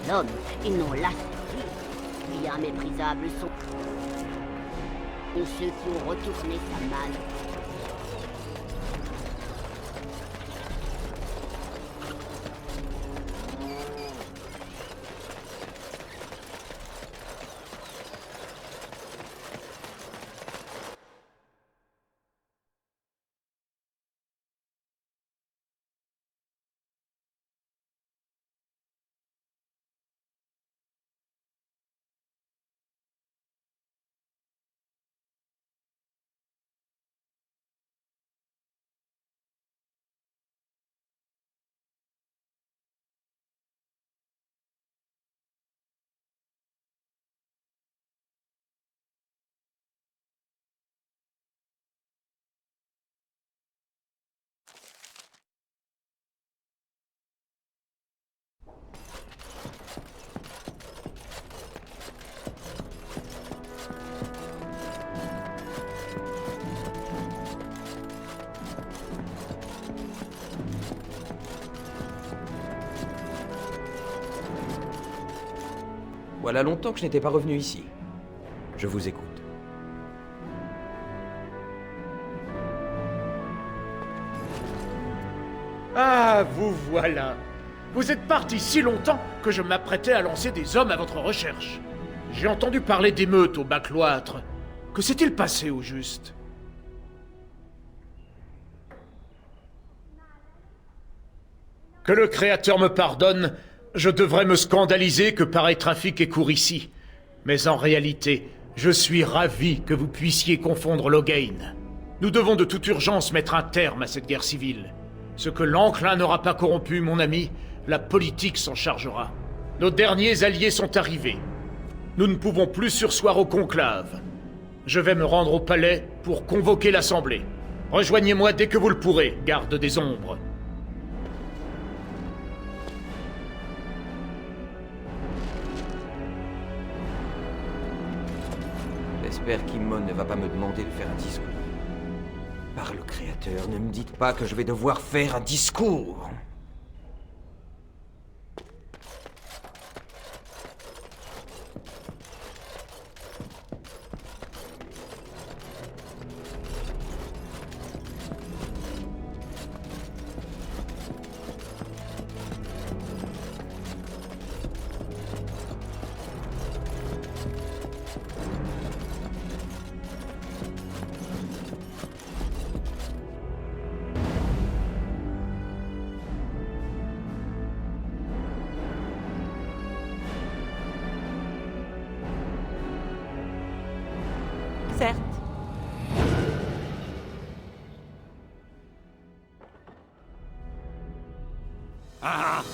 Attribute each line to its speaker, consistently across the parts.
Speaker 1: les hommes, ils n'ont la bien méprisables sont ceux qui ont retourné sa manne.
Speaker 2: Voilà longtemps que je n'étais pas revenu ici. Je vous écoute.
Speaker 3: Ah, vous voilà. Vous êtes parti si longtemps que je m'apprêtais à lancer des hommes à votre recherche. J'ai entendu parler d'émeutes au Bas-Cloître. Que s'est-il passé au juste? Que le Créateur me pardonne, je devrais me scandaliser que pareil trafic ait cours ici. Mais en réalité, je suis ravi que vous puissiez confondre Loghain. Nous devons de toute urgence mettre un terme à cette guerre civile. Ce que l'enclin n'aura pas corrompu, mon ami, la politique s'en chargera. Nos derniers alliés sont arrivés. Nous ne pouvons plus surseoir au conclave. Je vais me rendre au palais pour convoquer l'Assemblée. Rejoignez-moi dès que vous le pourrez, garde des ombres.
Speaker 2: J'espère qu'Immon ne va pas me demander de faire un discours. Par le Créateur, ne me dites pas que je vais devoir faire un discours.
Speaker 4: Certes.
Speaker 3: Ah!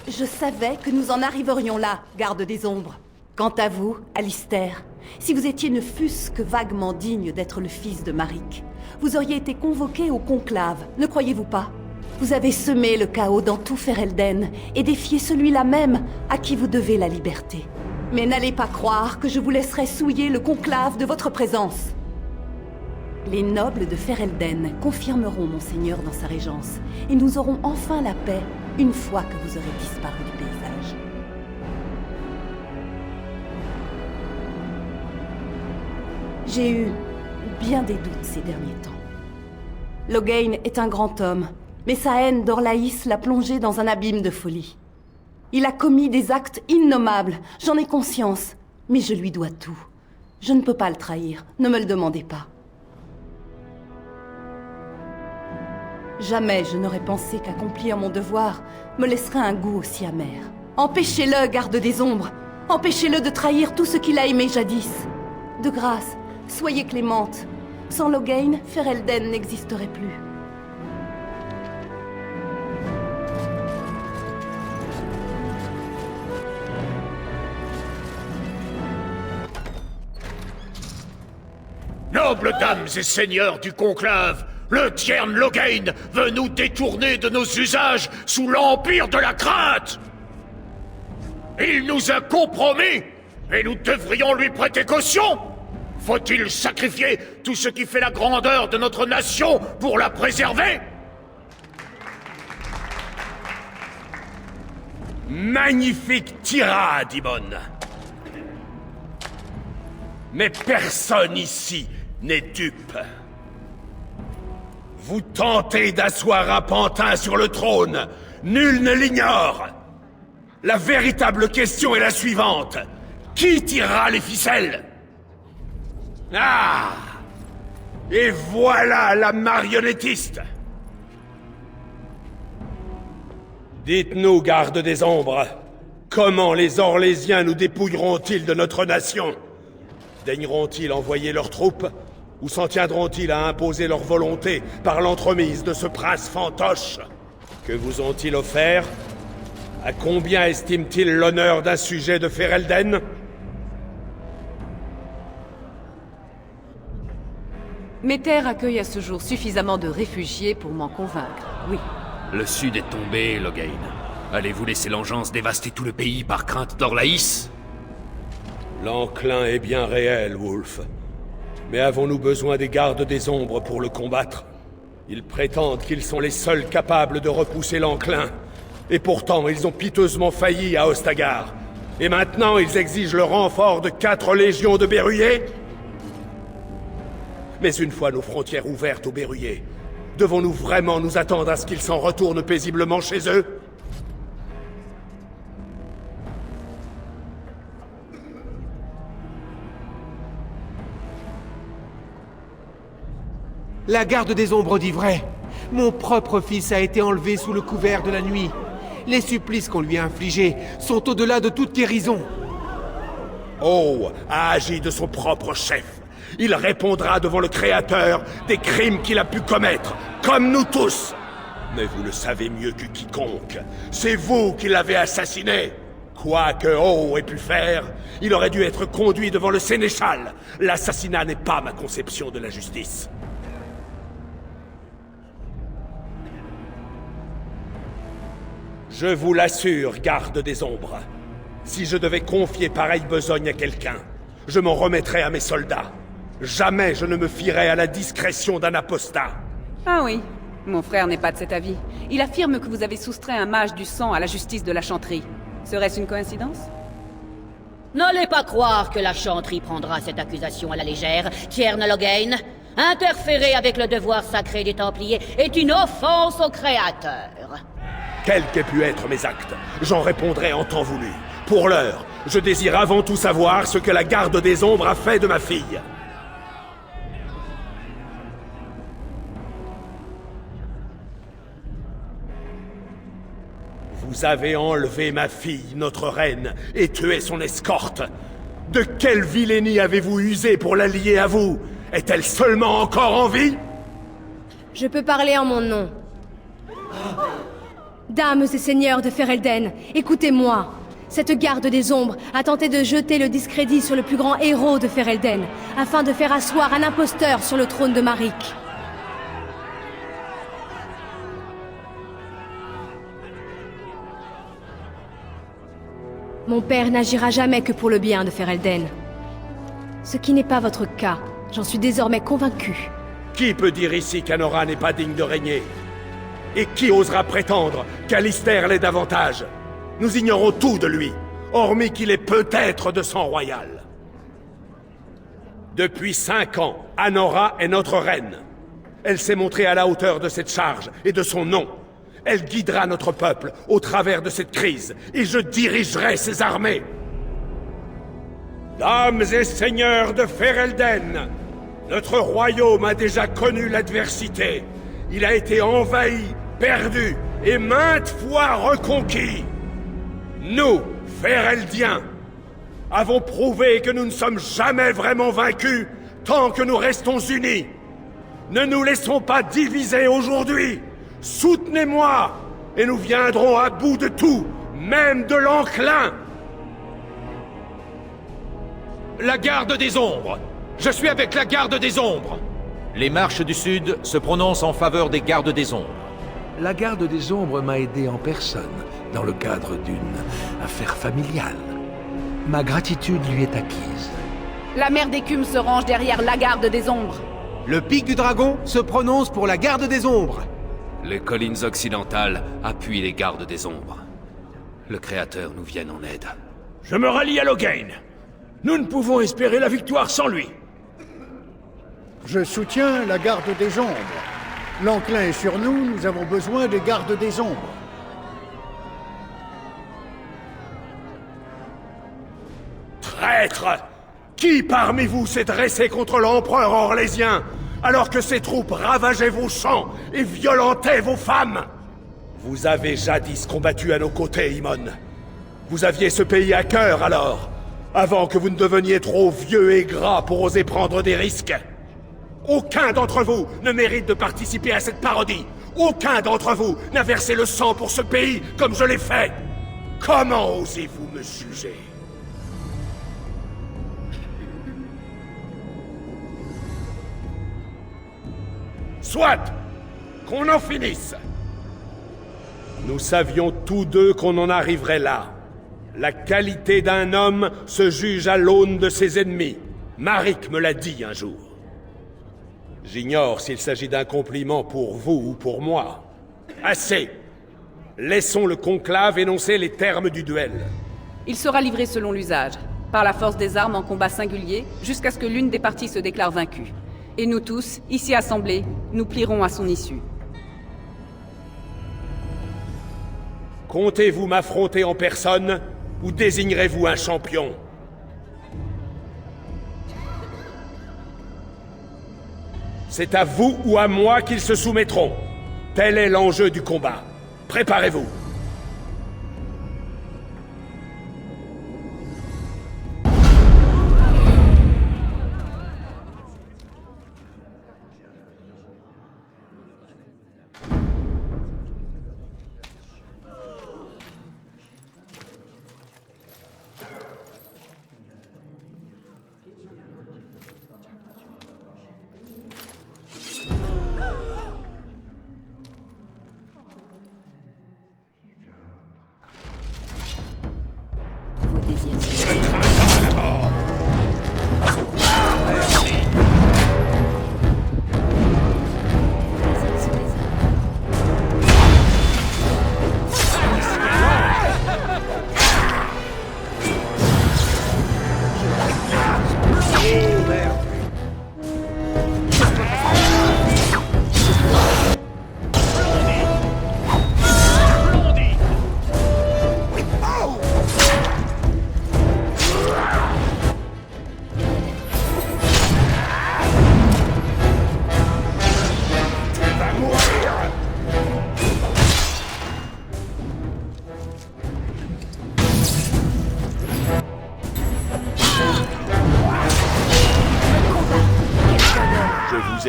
Speaker 4: Je savais que nous en arriverions là, garde des ombres. Quant à vous, Alistair, si vous étiez ne fût-ce que vaguement digne d'être le fils de Maric, vous auriez été convoqué au conclave, ne croyez-vous pas? Vous avez semé le chaos dans tout Ferelden et défié celui-là même à qui vous devez la liberté. Mais n'allez pas croire que je vous laisserai souiller le conclave de votre présence. Les nobles de Ferelden confirmeront Monseigneur dans sa régence, et nous aurons enfin la paix une fois que vous aurez disparu du paysage. J'ai eu bien des doutes ces derniers temps. Loghain est un grand homme, mais sa haine d'Orlaïs l'a plongé dans un abîme de folie. Il a commis des actes innommables, j'en ai conscience, mais je lui dois tout. Je ne peux pas le trahir, ne me le demandez pas. Jamais je n'aurais pensé qu'accomplir mon devoir me laisserait un goût aussi amer. Empêchez-le, garde des ombres. Empêchez-le de trahir tout ce qu'il a aimé jadis. De grâce, soyez clémente. Sans Loghain, Ferelden n'existerait plus.
Speaker 3: Nobles dames et seigneurs du conclave, le Tiern Loghain veut nous détourner de nos usages sous l'empire de la crainte. Il nous a compromis, et nous devrions lui prêter caution. Faut-il sacrifier tout ce qui fait la grandeur de notre nation pour la préserver?
Speaker 5: Magnifique tirade, Imon. Mais personne ici n'est dupe. Vous tentez d'asseoir un pantin sur le trône. Nul ne l'ignore. La véritable question est la suivante. Qui tirera les ficelles? Ah! Et voilà la marionnettiste! Dites-nous, garde des ombres, comment les Orlésiens nous dépouilleront-ils de notre nation? Daigneront-ils envoyer leurs troupes? Ou s'en tiendront-ils à imposer leur volonté par l'entremise de ce prince fantoche? Que vous ont-ils offert? À combien estiment-ils l'honneur d'un sujet de Ferelden?
Speaker 6: Mes terres accueillent à ce jour suffisamment de réfugiés pour m'en convaincre, oui.
Speaker 7: Le sud est tombé, Loghain. Allez-vous laisser l'engeance dévaster tout le pays par crainte d'Orlaïs?
Speaker 5: L'enclin est bien réel, Wolf. Mais avons-nous besoin des gardes des ombres pour le combattre? Ils prétendent qu'ils sont les seuls capables de repousser l'enclin. Et pourtant, ils ont piteusement failli à Ostagar. Et maintenant, ils exigent le renfort de 4 légions de berruyers? Mais une fois nos frontières ouvertes aux berruyers, devons-nous vraiment nous attendre à ce qu'ils s'en retournent paisiblement chez eux?
Speaker 8: La garde des ombres dit vrai. Mon propre fils a été enlevé sous le couvert de la nuit. Les supplices qu'on lui a infligés sont au-delà de toute guérison.
Speaker 5: Oh a agi de son propre chef. Il répondra devant le Créateur des crimes qu'il a pu commettre, comme nous tous. Mais vous le savez mieux que quiconque. C'est vous qui l'avez assassiné. Quoi que Oh ait pu faire, il aurait dû être conduit devant le Sénéchal. L'assassinat n'est pas ma conception de la justice. Je vous l'assure, garde des ombres. Si je devais confier pareille besogne à quelqu'un, je m'en remettrais à mes soldats. Jamais je ne me fierais à la discrétion d'un apostat.
Speaker 6: Ah oui, mon frère n'est pas de cet avis. Il affirme que vous avez soustrait un mage du sang à la justice de la chanterie. Serait-ce une coïncidence?
Speaker 1: N'allez pas croire que la chanterie prendra cette accusation à la légère, Tiern Loghain. Interférer avec le devoir sacré des Templiers est une offense au Créateur.
Speaker 5: Quels qu'aient pu être mes actes, j'en répondrai en temps voulu. Pour l'heure, je désire avant tout savoir ce que la garde des ombres a fait de ma fille. Vous avez enlevé ma fille, notre reine, et tué son escorte. De quelle vilainie avez-vous usé pour la lier à vous? Est-elle seulement encore en vie?
Speaker 9: Je peux parler en mon nom. Dames et seigneurs de Ferelden, écoutez-moi. Cette garde des ombres a tenté de jeter le discrédit sur le plus grand héros de Ferelden, afin de faire asseoir un imposteur sur le trône de Maric. Mon père n'agira jamais que pour le bien de Ferelden. Ce qui n'est pas votre cas, j'en suis désormais convaincu.
Speaker 5: Qui peut dire ici qu'Anora n'est pas digne de régner? Et qui osera prétendre qu'Alistair l'est davantage? Nous ignorons tout de lui, hormis qu'il est peut-être de sang royal. Depuis 5 ans, Anora est notre reine. Elle s'est montrée à la hauteur de cette charge et de son nom. Elle guidera notre peuple au travers de cette crise, et je dirigerai ses armées. Dames et seigneurs de Ferelden, notre royaume a déjà connu l'adversité. Il a été envahi, perdu et maintes fois reconquis. Nous, Fereldiens, avons prouvé que nous ne sommes jamais vraiment vaincus tant que nous restons unis. Ne nous laissons pas diviser aujourd'hui. Soutenez-moi, et nous viendrons à bout de tout, même de l'enclin.
Speaker 10: La garde des ombres! Je suis avec la garde des ombres!
Speaker 11: Les marches du Sud se prononcent en faveur des gardes des ombres.
Speaker 12: La garde des ombres m'a aidé en personne, dans le cadre d'une affaire familiale. Ma gratitude lui est acquise.
Speaker 6: La mère d'écume se range derrière la garde des ombres.
Speaker 8: Le pic du dragon se prononce pour la garde des ombres.
Speaker 7: Les collines occidentales appuient les gardes des ombres. Le Créateur nous vienne en aide.
Speaker 5: Je me rallie à Loghain. Nous ne pouvons espérer la victoire sans lui.
Speaker 13: Je soutiens la garde des ombres. L'enclin est sur nous, nous avons besoin des gardes des ombres.
Speaker 5: Traître! Qui parmi vous s'est dressé contre l'empereur orlésien, alors que ses troupes ravageaient vos champs et violentaient vos femmes? Vous avez jadis combattu à nos côtés, Imon. Vous aviez ce pays à cœur alors, avant que vous ne deveniez trop vieux et gras pour oser prendre des risques. Aucun d'entre vous ne mérite de participer à cette parodie. Aucun d'entre vous n'a versé le sang pour ce pays comme je l'ai fait. Comment osez-vous me juger? Soit! Qu'on en finisse! Nous savions tous deux qu'on en arriverait là. La qualité d'un homme se juge à l'aune de ses ennemis. Maric me l'a dit un jour. J'ignore s'il s'agit d'un compliment pour vous ou pour moi. Assez! Laissons le conclave énoncer les termes du duel.
Speaker 6: Il sera livré selon l'usage, par la force des armes en combat singulier, jusqu'à ce que l'une des parties se déclare vaincue. Et nous tous, ici assemblés, nous plierons à son issue.
Speaker 5: Comptez-vous m'affronter en personne, ou désignerez-vous un champion? C'est à vous ou à moi qu'ils se soumettront. Tel est l'enjeu du combat. Préparez-vous.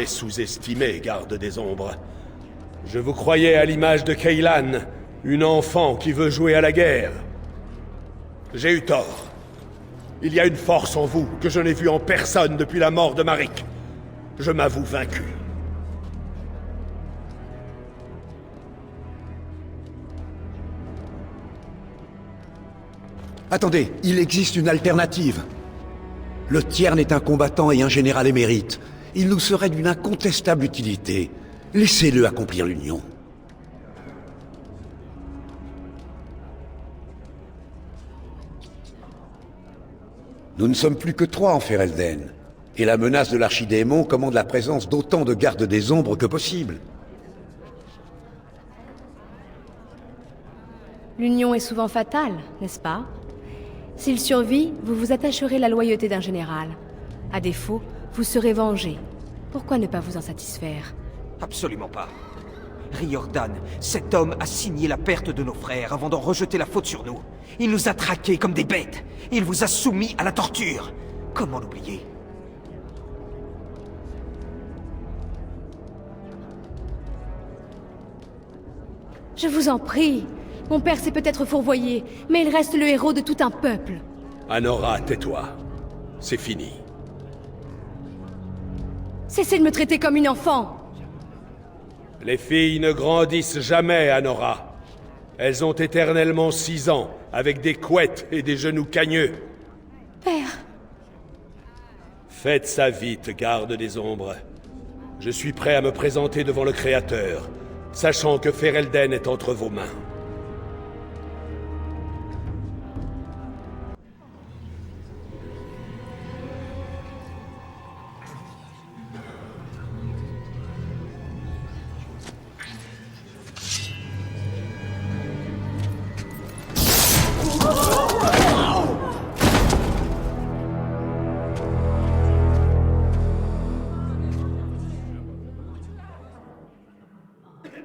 Speaker 5: Sous-estimé, garde des ombres. Je vous croyais à l'image de Cailan, Une enfant qui veut jouer à la guerre. J'ai eu tort. Il y a une force en vous que je n'ai vue en personne depuis la mort de Maric. Je m'avoue vaincu.
Speaker 14: Attendez, il existe une alternative. Le Tiern est un combattant et un général émérite. Il nous serait d'une incontestable utilité. Laissez-le accomplir l'union. Nous ne sommes plus que 3 en Ferelden, et la menace de l'archidémon commande la présence d'autant de gardes des ombres que possible.
Speaker 9: L'union est souvent fatale, n'est-ce pas? S'il survit, vous vous attacherez la loyauté d'un général. À défaut, vous serez vengé. Pourquoi ne pas vous en satisfaire?
Speaker 2: Absolument pas. Riordan, cet homme a signé la perte de nos frères avant d'en rejeter la faute sur nous. Il nous a traqués comme des bêtes. Il vous a soumis à la torture. Comment l'oublier?
Speaker 9: Je vous en prie. Mon père s'est peut-être fourvoyé, mais il reste le héros de tout un peuple.
Speaker 5: Anora, tais-toi. C'est fini.
Speaker 9: Cessez de me traiter comme une enfant.
Speaker 5: Les filles ne grandissent jamais, Anora. Elles ont éternellement 6 ans, avec des couettes et des genoux cagneux.
Speaker 9: Père.
Speaker 5: Faites ça vite, garde des ombres. Je suis prêt à me présenter devant le Créateur, sachant que Ferelden est entre vos mains.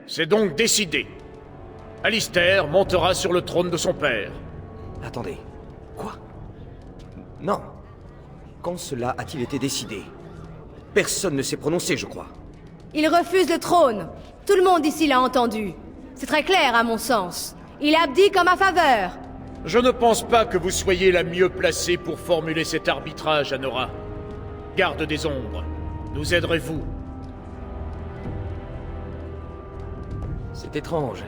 Speaker 3: C'est donc décidé. Alistair montera sur le trône de son père.
Speaker 2: Attendez. Quoi? Non. Quand cela a-t-il été décidé? Personne ne s'est prononcé, je crois.
Speaker 9: Il refuse le trône. Tout le monde ici l'a entendu. C'est très clair, à mon sens. Il abdique en ma faveur.
Speaker 3: Je ne pense pas que vous soyez la mieux placée pour formuler cet arbitrage, Anora. Garde des ombres, nous aiderez-vous?
Speaker 2: C'est étrange.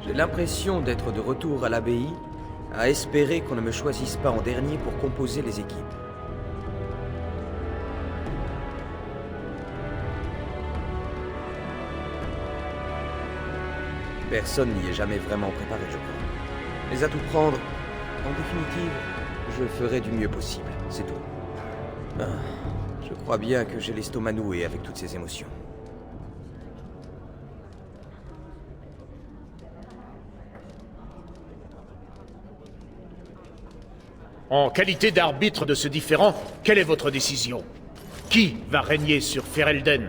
Speaker 2: J'ai l'impression d'être de retour à l'abbaye, à espérer qu'on ne me choisisse pas en dernier pour composer les équipes. Personne n'y est jamais vraiment préparé, je crois. Mais à tout prendre, en définitive, je ferai du mieux possible, c'est tout. Ah, je crois bien que j'ai l'estomac noué avec toutes ces émotions.
Speaker 3: En qualité d'arbitre de ce différend, quelle est votre décision? Qui va régner sur Ferelden?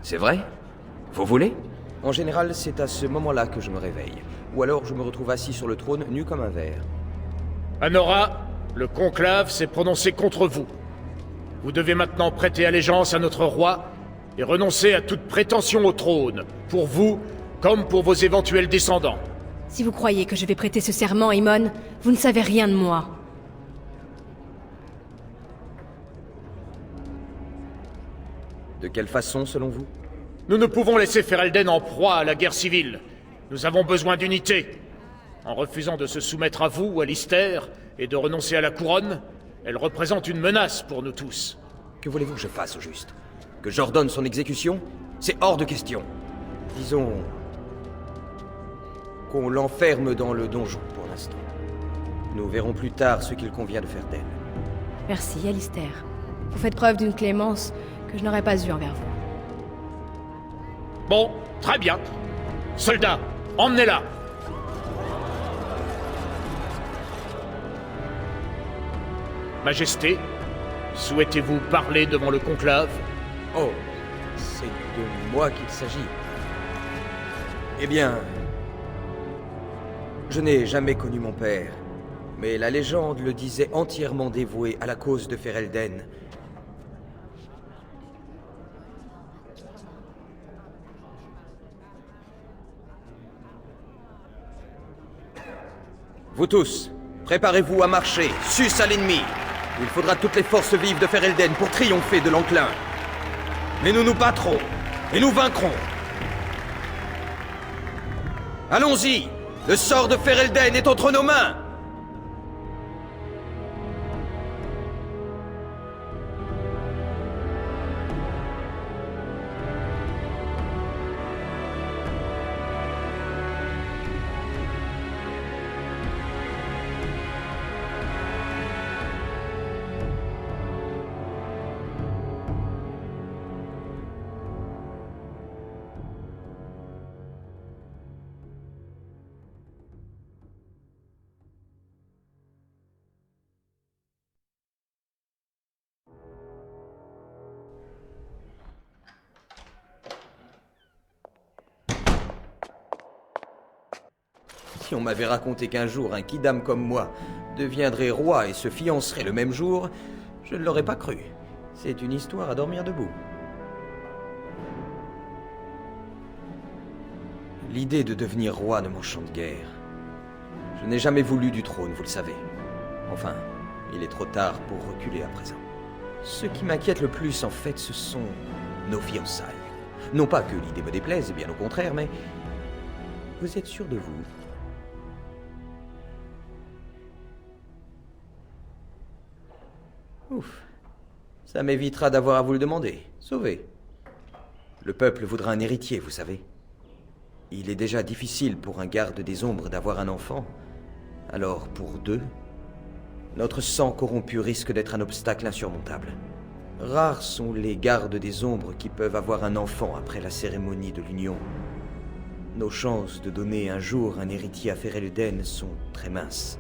Speaker 2: C'est vrai? Vous voulez? En général, c'est à ce moment-là que je me réveille. Ou alors je me retrouve assis sur le trône, nu comme un verre.
Speaker 3: Anora, le conclave s'est prononcé contre vous. Vous devez maintenant prêter allégeance à notre roi et renoncer à toute prétention au trône, pour vous comme pour vos éventuels descendants.
Speaker 9: Si vous croyez que je vais prêter ce serment, Aemon, vous ne savez rien de moi.
Speaker 2: De quelle façon, selon vous?
Speaker 3: Nous ne pouvons laisser Ferelden en proie à la guerre civile. Nous avons besoin d'unité. En refusant de se soumettre à vous, Alistair, et de renoncer à la couronne, elle représente une menace pour nous tous.
Speaker 2: Que voulez-vous que je fasse, au juste? Que j'ordonne son exécution? C'est hors de question. Disons... qu'on l'enferme dans le donjon, pour l'instant. Nous verrons plus tard ce qu'il convient de faire d'elle.
Speaker 9: Merci, Alistair. Vous faites preuve d'une clémence que je n'aurais pas eue envers vous.
Speaker 3: Bon, très bien. Soldats, emmenez-la. Majesté, souhaitez-vous parler devant le conclave?
Speaker 2: Oh, c'est de moi qu'il s'agit. Eh bien... je n'ai jamais connu mon père, mais la légende le disait entièrement dévoué à la cause de Ferelden. Vous tous, préparez-vous à marcher, sus à l'ennemi. Il faudra toutes les forces vives de Ferelden pour triompher de l'enclin. Mais nous nous battrons, et nous vaincrons. Allons-y! Le sort de Ferelden est entre nos mains! Si on m'avait raconté qu'un jour un Quidam comme moi deviendrait roi et se fiancerait le même jour, je ne l'aurais pas cru. C'est une histoire à dormir debout. L'idée de devenir roi ne m'enchante guère. Je n'ai jamais voulu du trône, vous le savez. Enfin, il est trop tard pour reculer à présent. Ce qui m'inquiète le plus, en fait, ce sont nos fiançailles. Non pas que l'idée me déplaise, bien au contraire, mais... Vous êtes sûr de vous? Ouf. Ça m'évitera d'avoir à vous le demander. Sauvé. Le peuple voudra un héritier, vous savez. Il est déjà difficile pour un garde des ombres d'avoir un enfant. Alors, pour deux, notre sang corrompu risque d'être un obstacle insurmontable. Rares sont les gardes des ombres qui peuvent avoir un enfant après la cérémonie de l'union. Nos chances de donner un jour un héritier à Ferelden sont très minces.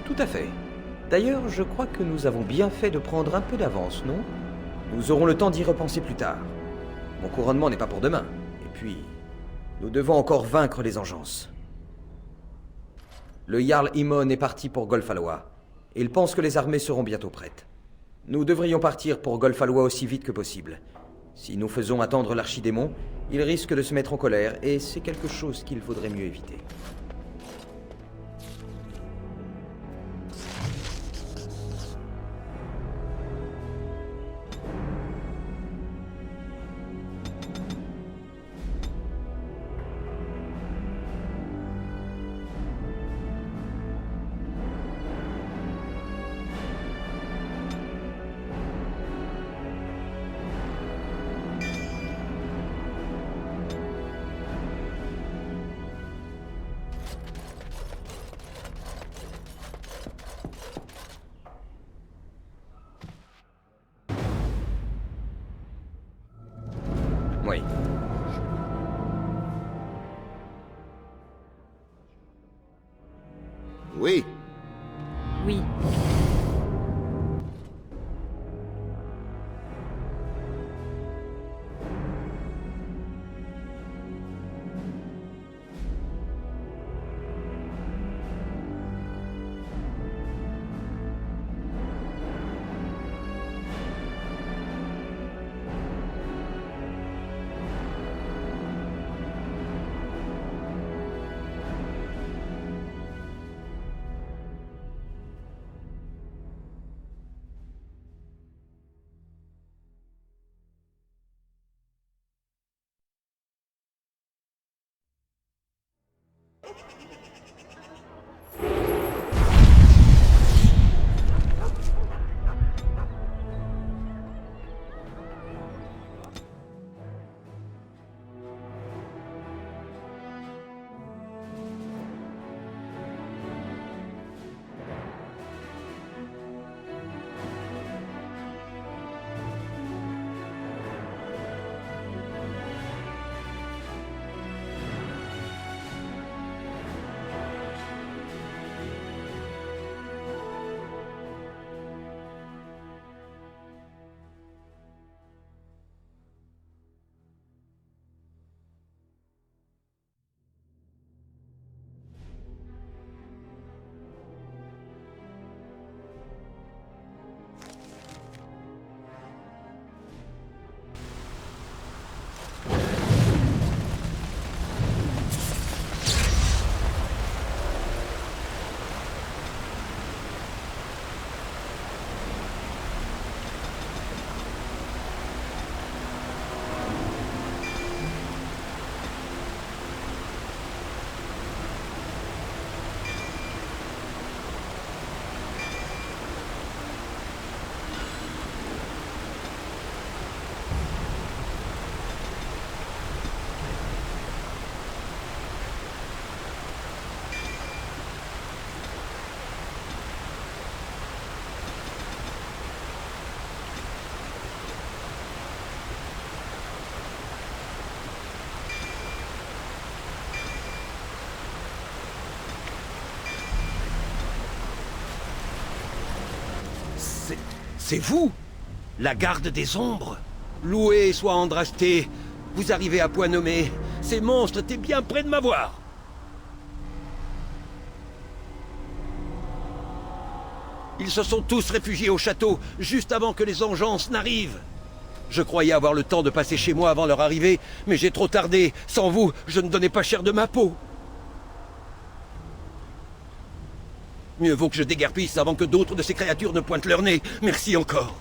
Speaker 2: Tout à fait. D'ailleurs, je crois que nous avons bien fait de prendre un peu d'avance, non? Nous aurons le temps d'y repenser plus tard. Mon couronnement n'est pas pour demain. Et puis, nous devons encore vaincre les engences. Le Jarl Imon est parti pour Golfalois. Et il pense que les armées seront bientôt prêtes. Nous devrions partir pour Golfalois aussi vite que possible. Si nous faisons attendre l'archidémon, il risque de se mettre en colère, et c'est quelque chose qu'il faudrait mieux éviter. Oui.
Speaker 15: Oui.
Speaker 6: Oui.
Speaker 14: C'est vous? La garde des ombres? Loué soit Andrasté, vous arrivez à point nommé. Ces monstres étaient bien près de m'avoir. Ils se sont tous réfugiés au château, juste avant que les engeances n'arrivent. Je croyais avoir le temps de passer chez moi avant leur arrivée, mais j'ai trop tardé. Sans vous, je ne donnais pas cher de ma peau. Mieux vaut que je déguerpisse avant que d'autres de ces créatures ne pointent leur nez. Merci encore.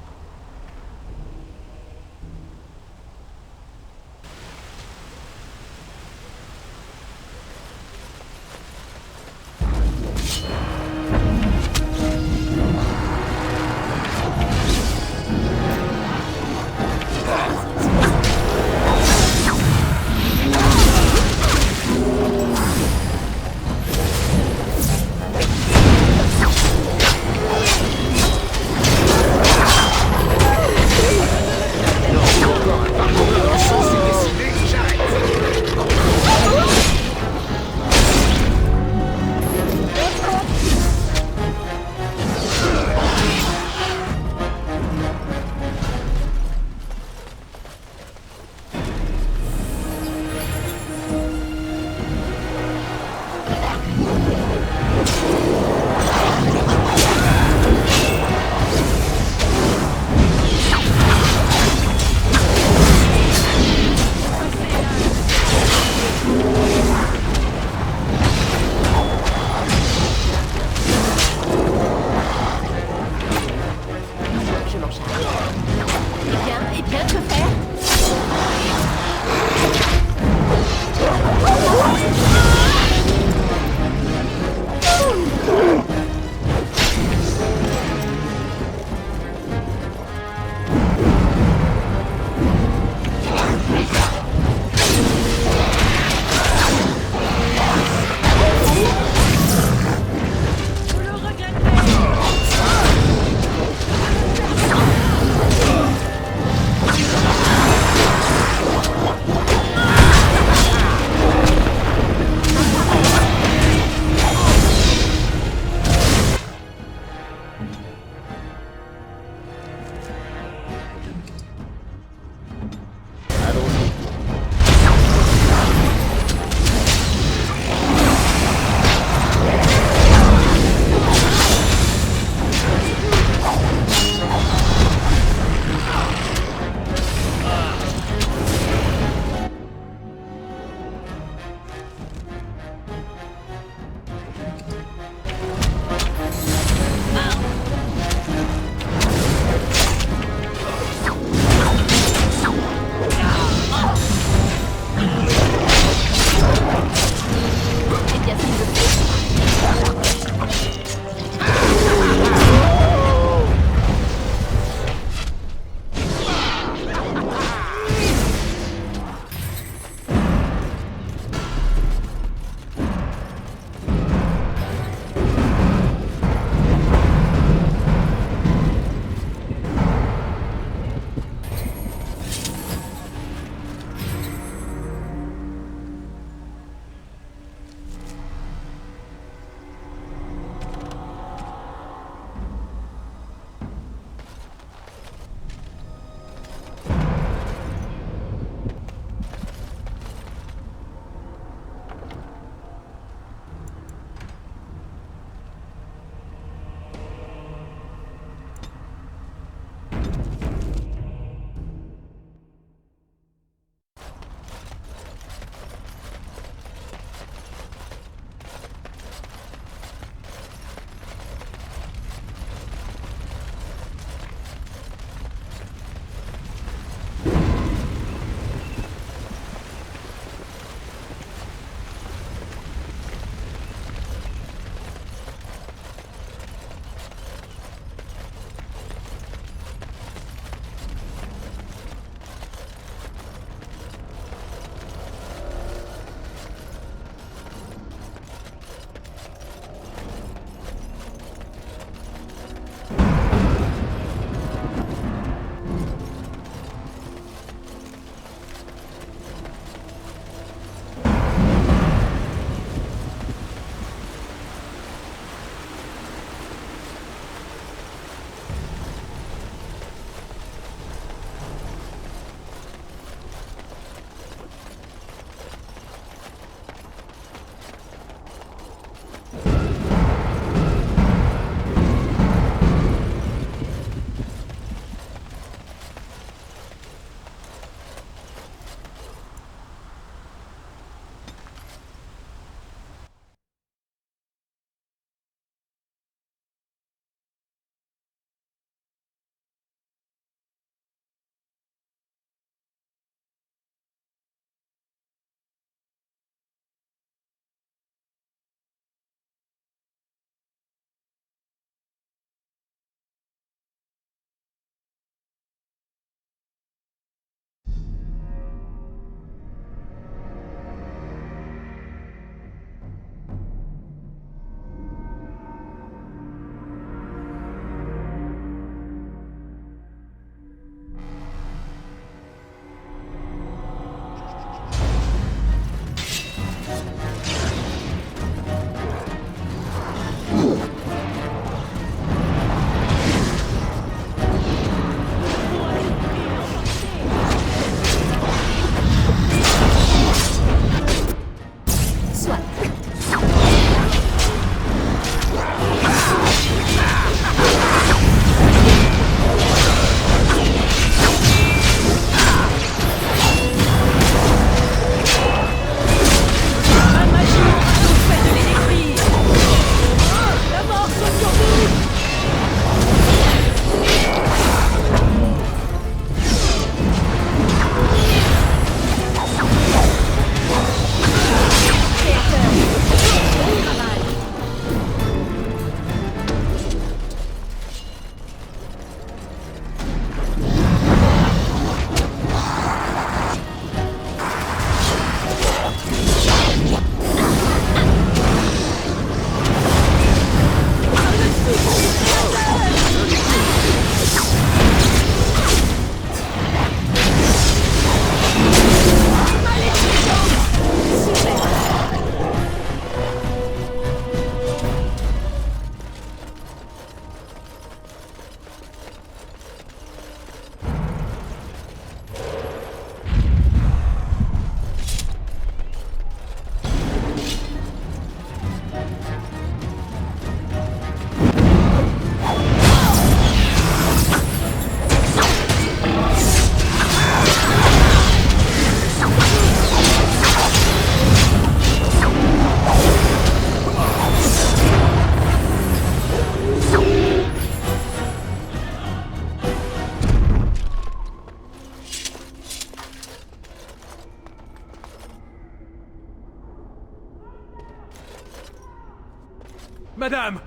Speaker 5: Madame,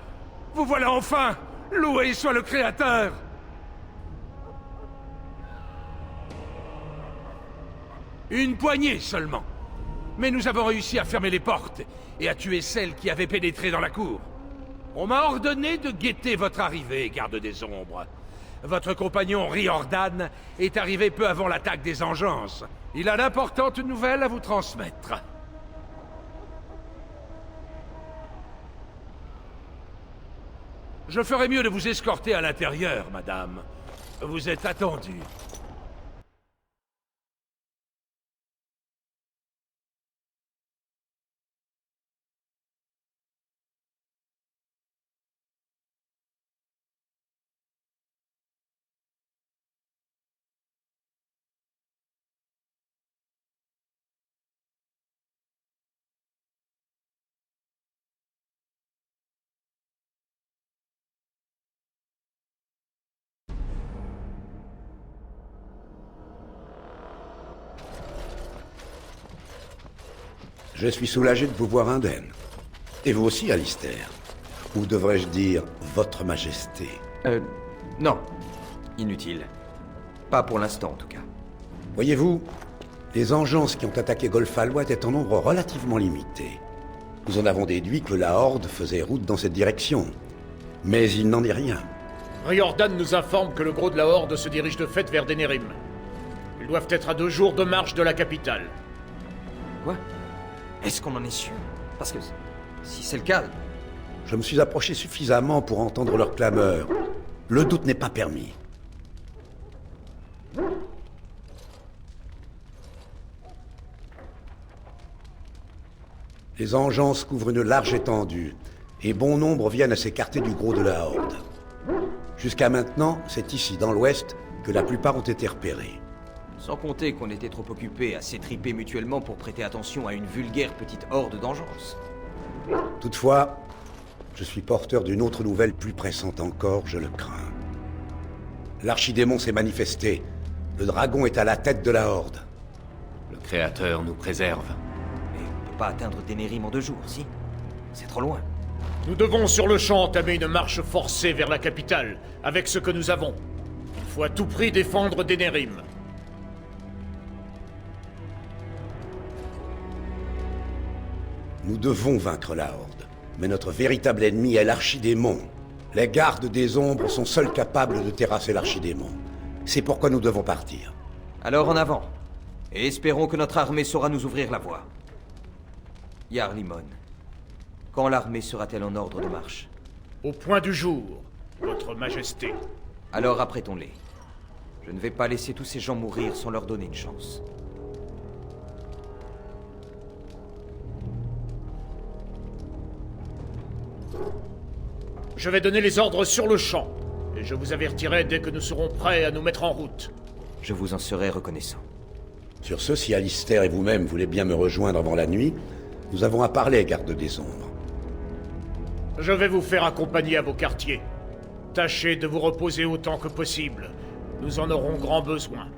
Speaker 5: vous voilà enfin! Loué soit le Créateur! Une poignée seulement. Mais nous avons réussi à fermer les portes et à tuer celle qui avait pénétré dans la cour. On m'a ordonné de guetter votre arrivée, garde des ombres. Votre compagnon Riordan est arrivé peu avant l'attaque des Engeances. Il a d'importantes nouvelles à vous transmettre. Je ferais mieux de vous escorter à l'intérieur, madame. Vous êtes attendue.
Speaker 15: Je suis soulagé de vous voir indemne. Et vous aussi, Alistair. Ou devrais-je dire, votre majesté?
Speaker 2: Non. Inutile. Pas pour l'instant, en tout cas.
Speaker 15: Voyez-vous, les engeances qui ont attaqué Golfalois étaient en nombre relativement limité. Nous en avons déduit que la Horde faisait route dans cette direction. Mais il n'en est rien.
Speaker 3: Riordan nous informe que le gros de la Horde se dirige de fait vers Denerim. Ils doivent être à 2 jours de marche de la capitale.
Speaker 2: Quoi? Est-ce qu'on en est sûr? Parce que si c'est le cas...
Speaker 15: Je me suis approché suffisamment pour entendre leurs clameurs. Le doute n'est pas permis. Les engeances couvrent une large étendue, et bon nombre viennent à s'écarter du gros de la Horde. Jusqu'à maintenant, c'est ici, dans l'ouest, que la plupart ont été repérés.
Speaker 2: Sans compter qu'on était trop occupés à s'étriper mutuellement pour prêter attention à une vulgaire petite horde d'engeance.
Speaker 15: Toutefois, je suis porteur d'une autre nouvelle plus pressante encore, je le crains. L'archidémon s'est manifesté. Le dragon est à la tête de la Horde.
Speaker 7: Le Créateur nous préserve.
Speaker 2: Mais on peut pas atteindre Denerim en 2 jours, si? C'est trop loin.
Speaker 3: Nous devons sur le champ entamer une marche forcée vers la capitale, avec ce que nous avons. Il faut à tout prix défendre Denerim.
Speaker 15: Nous devons vaincre la Horde, mais notre véritable ennemi est l'archidémon. Les gardes des ombres sont seuls capables de terrasser l'archidémon. C'est pourquoi nous devons partir.
Speaker 2: Alors en avant, et espérons que notre armée saura nous ouvrir la voie. Yarlimon, quand l'armée sera-t-elle en ordre de marche?
Speaker 3: Au point du jour, votre majesté.
Speaker 2: Alors apprêtons-les. Je ne vais pas laisser tous ces gens mourir sans leur donner une chance.
Speaker 3: Je vais donner les ordres sur le champ, et je vous avertirai dès que nous serons prêts à nous mettre en route.
Speaker 2: Je vous en serai reconnaissant.
Speaker 15: Sur ce, si Alistair et vous-même voulez bien me rejoindre avant la nuit, nous avons à parler, garde des ombres.
Speaker 3: Je vais vous faire accompagner à vos quartiers. Tâchez de vous reposer autant que possible. Nous en aurons grand besoin.